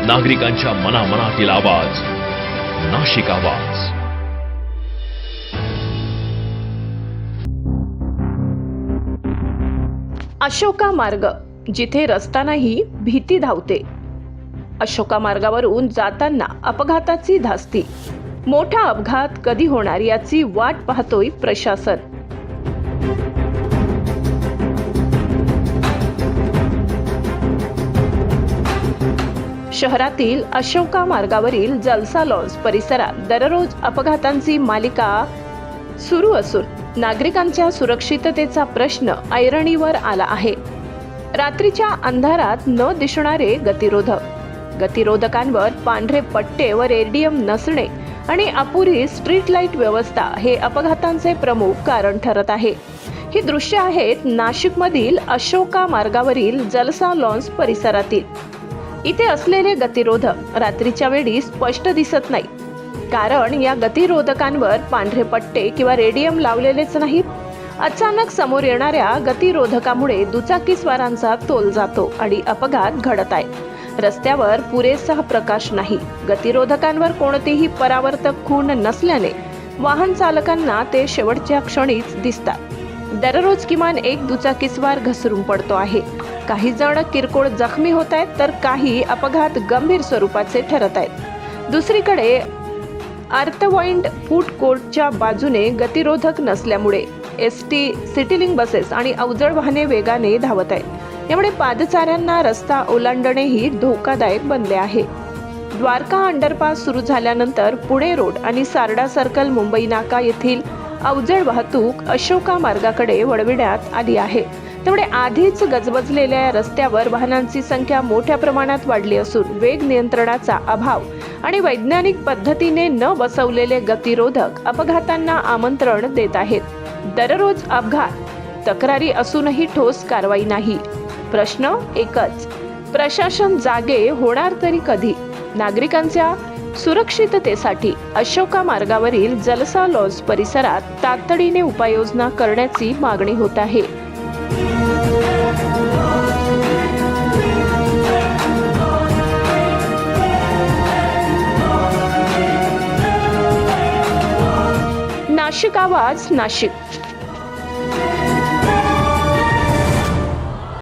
नागरिकांच्या मनामनातील आवाज, नाशिक आवाज. अशोका मार्ग, जिथे रस्त्यानेही भीती धावते. अशोका मार्गावरून जाताना अपघाताची धास्ती. मोठा अपघात कधी होणार याची वाट पाहतोय प्रशासन. शहरातील अशोका मार्गावरील जलसा लॉन्स परिसरात दररोज अपघातांची मालिका सुरू असून नागरिकांच्या सुरक्षिततेचा प्रश्न ऐरणीवर आला आहे. रात्रीच्या अंधारात न दिसणारे गतिरोधकांवर पांढरे पट्टे व रेडियम नसणे आणि अपुरी स्ट्रीट लाईट व्यवस्था हे अपघातांचे प्रमुख कारण ठरत आहे. ही दृश्य आहेत नाशिकमधील अशोका मार्गावरील जलसा लॉन्स परिसरातील. इथे असलेले गतिरोधक रात्रीच्या वेळी स्पष्ट दिसत नाही, कारण या गतिरोधकांवर पांढरे पट्टे किंवा रेडियम लावलेलेच नाहीत. अचानक समोर येणाऱ्या गतिरोधकामुळे दुचाकीस्वारांचा तोल जातो आणि अपघात घडत आहे. रस्त्यावर पुरेसा प्रकाश नाही, गतिरोधकांवर कोणतेही परावर्तक खूण नसल्याने वाहन चालकांना ते शेवटच्या क्षणीच दिसतात. दररोज किमान एक दुचाकीस्वार घसरून पडतो आहे. काही जण किरकोळ जखमी होत आहेत, तर काही अपघात गंभीर स्वरूपाचे ठरत आहेत. दुसरीकडे आर्थवॉइंड फूड कोर्टच्या बाजूने गतिरोधक नसल्यामुळे एसटी, सिटीलिंक बसेस आणि अवजड वाहने वेगाने धावत आहेत. यामुळे पादचाऱ्यांना रस्ता ओलांडणेही धोकादायक बनले आहे. द्वारका अंडरपास सुरू झाल्यानंतर पुणे रोड आणि सारडा सर्कल, मुंबई नाका येथील अवजड वाहतूक अशोका मार्गाकडे वळविण्यात आली आहे. त्यामुळे आधीच गजबजलेल्या या रस्त्यावर वाहनांची संख्या मोठ्या प्रमाणात वाढली असून वेग नियंत्रणाचा अभाव आणि वैज्ञानिक पद्धतीने न बसवलेले गतिरोधक अपघातांना आमंत्रण देत आहेत. दररोज अपघात, तक्रारी असूनही ठोस कारवाई नाही. प्रश्न एकच, प्रशासन जागे होणार तरी कधी? नागरिकांच्या सुरक्षिततेसाठी अशोका मार्गावरील जलसा लॉन्स परिसरात तातडीने उपाययोजना करण्याची मागणी होत आहे. नाशिक आवाज, नाशिक.